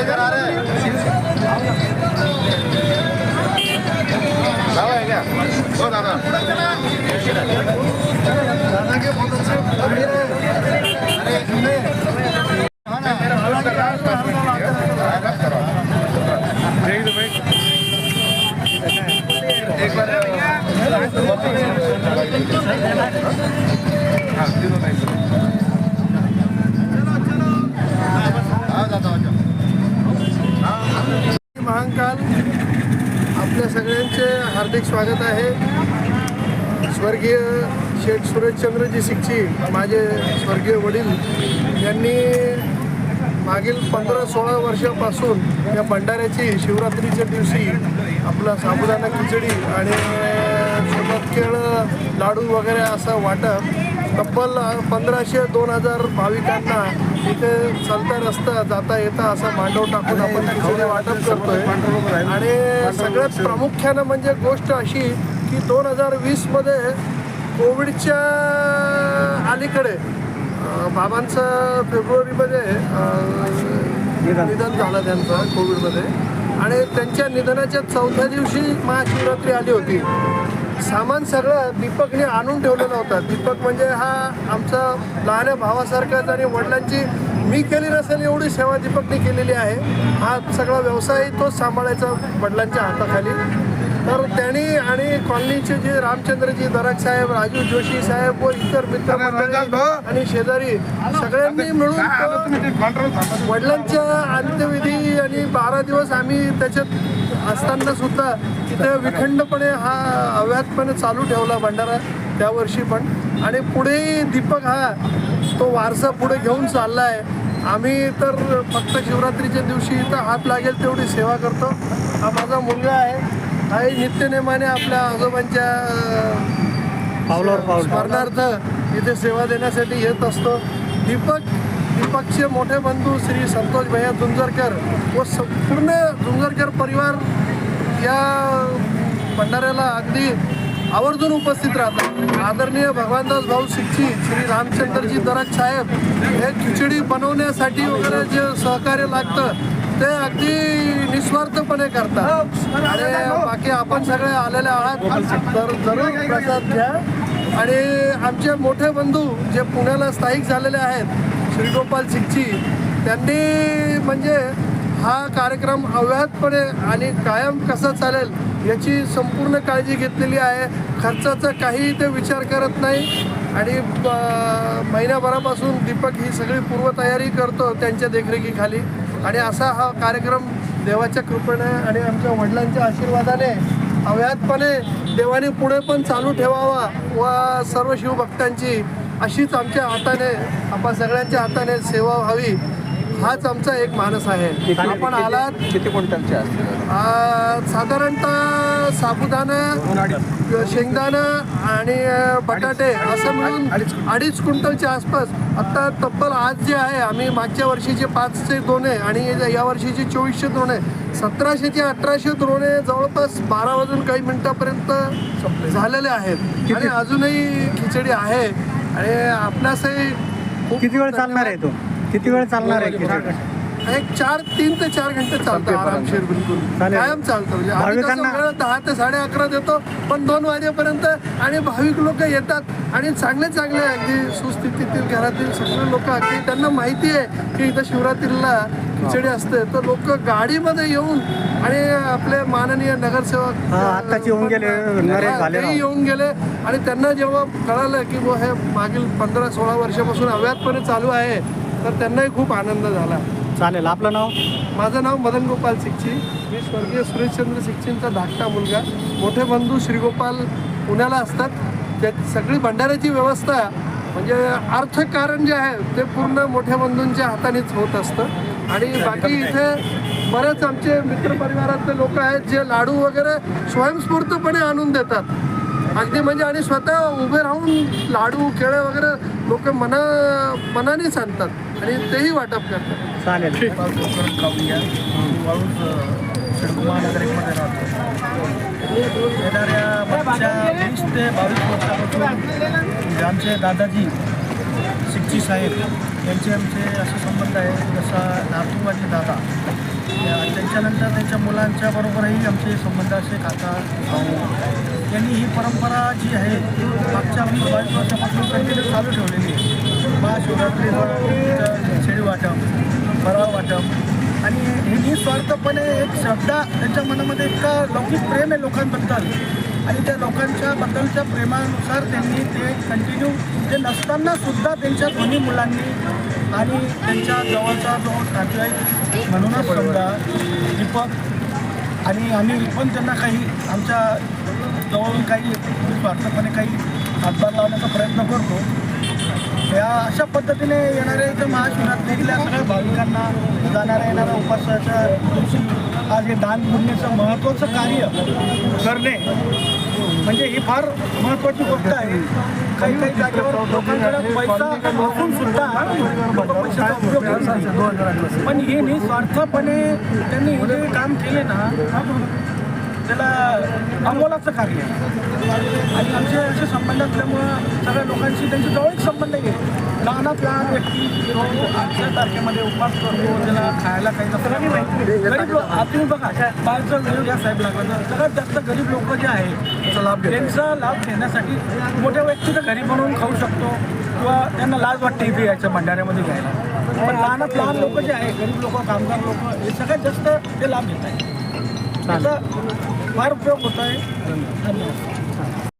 है क्या हो दादा दादा के बहुत अच्छे एक बार महाकाल आपल्या सगळ्यांचे हार्दिक स्वागत आहे. स्वर्गीय शेठ सुरेशचंद्रजी सिक्ची माझे स्वर्गीय वडील यांनी मागील 15-16 वर्षापासून या भंडाऱ्याची शिवरात्रीच्या दिवशी आपला साबुदाणा खिचडी आणि सोबत केळं लाडू वगैरे असं वाटप तब्बल 1500-2000 भाविकांना इथे चालता रस्ता जाता येता असं मांडव टाकून आपण खिचडी वाटप करतोय. आणि सगळ्यात प्रामुख्यानं म्हणजे गोष्ट अशी की 2020मध्ये कोविडच्या अलीकडे बाबांचं फेब्रुवारीमध्ये निधन झालं त्यांचं कोविडमध्ये. आणि त्यांच्या निधनाच्या 4थ्या दिवशी महाशिवरात्री आली होती. सामान सगळं दीपकने आणून ठेवलेला होता. दीपक म्हणजे हा आमचा लहान भावासारखाच आणि वडिलांची मी केली नसेल एवढी सेवा दीपकने केलेली आहे. हा सगळा व्यवसाय तोच सांभाळायचा वडिलांच्या हाताखाली. तर त्यांनी आणि कॉलनीचे जे रामचंद्रजी दराक साहेब, राजू जोशी साहेब व इतर मित्रमंडळी आणि शेजारी सगळ्यांनी मिळून वडिलांच्या अंत्यविधी आणि 12 दिवस आम्ही त्याच्यात असताना सुद्धा तिथे विखंडपणे हा अव्याहतपणे चालू ठेवला भंडारा त्यावर्षी पण. आणि पुढेही दीपक हा तो वारसा पुढे घेऊन चालला आहे. आम्ही तर फक्त शिवरात्रीच्या दिवशी इथं हात लागेल तेवढी सेवा करतो. हा माझा मुलगा आहे. हाही नित्यनेमाने आपल्या आजोबांच्या स्मरणार्थ इथे सेवा देण्यासाठी येत असतो. दीपकचे मोठे बंधू श्री संतोष भैया झुंजरकर व संपूर्ण झुंजरकर परिवार या भंडाऱ्याला अगदी आवर्जून उपस्थित राहतात. आदरणीय भगवानदास भाऊ सिक्ची, श्री रामचंद्रजी दराक साहेब हे खिचडी बनवण्यासाठी वगैरे जे सहकार्य लागतं ते अगदी निस्वार्थपणे करतात. आणि बाकी आपण सगळे आलेले आहात तर जरूर प्रसाद घ्या. आणि आमचे मोठे बंधू जे पुण्याला स्थायिक झालेले आहेत श्रीगोपाल सिक्ची, त्यांनी म्हणजे हा कार्यक्रम अव्याहतपणे आणि कायम कसा चालेल याची संपूर्ण काळजी घेतलेली आहे. खर्चाचा काही ते विचार करत नाही. आणि महिन्याभरापासून दीपक ही सगळी पूर्वतयारी करतो त्यांच्या देखरेखीखाली. आणि असा हा कार्यक्रम देवाच्या कृपेने आणि आमच्या वडिलांच्या आशीर्वादाने अव्याहतपणे देवाने पुढे पण चालू ठेवावा व सर्व शिवभक्तांची अशीच आमच्या हाताने आपण सगळ्यांच्या हाताने सेवा व्हावी हाच आमचा एक मानस आहे. आपण आलात किती क्विंटलचे असतील? साधारणतः साबुदाणा, शेंगदाणा आणि बटाटे असं मिळून 2.5 क्विंटलच्या आसपास. आत्ता तब्बल आज जे आहे आम्ही मागच्या वर्षीचे 500 दोणे आणि या वर्षीचे 2400 दोणे 1700 ते 1800 दोणे जवळपास 12 वाजून काही मिनिटापर्यंत झालेले आहेत. आणि अजूनही खिचडी आहे. आणि आपणासही किती वेळ चालणार आहे तो? किती वेळ चालणार आहे? एक 3 ते 4 घंटे चालतं आरामशीर. बिलकुल कायम चालतं. म्हणजे आम्ही 10 ते 11:30 देतो पण 2 वाजेपर्यंत. आणि भाविक लोक येतात आणि चांगले अगदी सुस्थितीतील घरातील सगळे लोक अगदी त्यांना माहिती आहे की इथं शिवरात्रीला खिचडी असते तर लोक गाडीमध्ये येऊन आणि आपले माननीय नगरसेवक आत्ताच येऊन गेले आणि त्यांना जेव्हा कळालं की हे मागील 15-16 वर्षापासून अव्याहतपणे चालू आहे तर त्यांनाही खूप आनंद झाला. चालेल. आपलं नाव? माझं नाव मदन गोपाल सिक्ची. मी स्वर्गीय सुरेशचंद्र सिक्चींचा धाकटा मुलगा. मोठे बंधू श्रीगोपाल पुण्याला असतात. त्या सगळी भंडाऱ्याची व्यवस्था म्हणजे अर्थकारण जे आहे ते पूर्ण मोठ्या बंधूंच्या हातानेच होत असतं. आणि बाकी इथे बरेच आमचे मित्रपरिवारातले लोक आहेत जे लाडू वगैरे स्वयंस्फूर्तपणे आणून देतात अगदी. म्हणजे आणि स्वतः उभे राहून लाडू केळे वगैरे लोक मनानेच आणतात आणि तेही वाटप करतात. चालेल. महानगरमध्ये राहतो. येणाऱ्या मागच्या 20 ते 22 वर्षापासून आमचे दादाजी सिक्ची साहेब यांचे आमचे असे संबंध आहे जसा नातू आणि दादा त्यांच्यानंतर त्यांच्या मुलांच्या बरोबरही आमचे संबंध असे काका भाऊ यांनी ही परंपरा जी आहे मागच्या 22 वर्षापासून कंटिन्यू चालू ठेवलेली आहे. महाशिवरात्रीचं शेळी वाटप, फराळ वाटप आणि हे निस्वार्थपणे एक श्रद्धा त्यांच्या मनामध्ये इतका लौकिक प्रेम आहे लोकांबद्दल आणि त्या लोकांच्या बद्दलच्या प्रेमानुसार त्यांनी ते कंटिन्यू ते नसताना सुद्धा त्यांच्या दोन्ही मुलांनी आणि त्यांच्या जवळचा जो नातेवाईक म्हणूनच समजा दीपक आणि आम्ही पण त्यांना काही आमच्या जवळून काही स्वार्थपणे काही हातभार लावण्याचा प्रयत्न करतो. या अशा पद्धतीने येणाऱ्या इथं महाशिवरात्रीतल्या सगळ्या भाविकांना जाणाऱ्या येणाऱ्या उपासाच्या दिवशी आज हे दान पुण्याचं महत्त्वाचं कार्य करणे म्हणजे ही फार महत्त्वाची गोष्ट आहे. काही काही जागेवर लोकांकडे पैसा असून सुद्धा पैशाचा उपयोग होत नाही. पण हे निस्वार्थपणे त्यांनी हे जे काम केले ना त्याला अमोलाचं कार्य आणि आमचे असे संबंध असल्यामुळं सगळ्या लोकांशी त्यांचे जवळीक संबंध आहे. लहानात लहान व्यक्ती जो आजच्या तारखेमध्ये उपवास करतो त्याला खायला काही नसतं गरीब लोक तुम्ही बघा बाहेरचा व्हिडिओ घ्या साहेब लागला तर सगळ्यात जास्त गरीब लोक जे आहे त्यांचा लाभ घेण्यासाठी मोठ्या व्यक्ती तर घरी बनवून खाऊ शकतो किंवा त्यांना लाज वाटते इथे यायचं भंडाऱ्यामध्ये घ्यायला. पण लहानात लहान लोक जे आहे गरीब लोक कामगार लोक हे सगळ्यात जास्त ते लाभ घेत आहेत. त्याचा फार उपयोग होत आहे. धन्यवाद.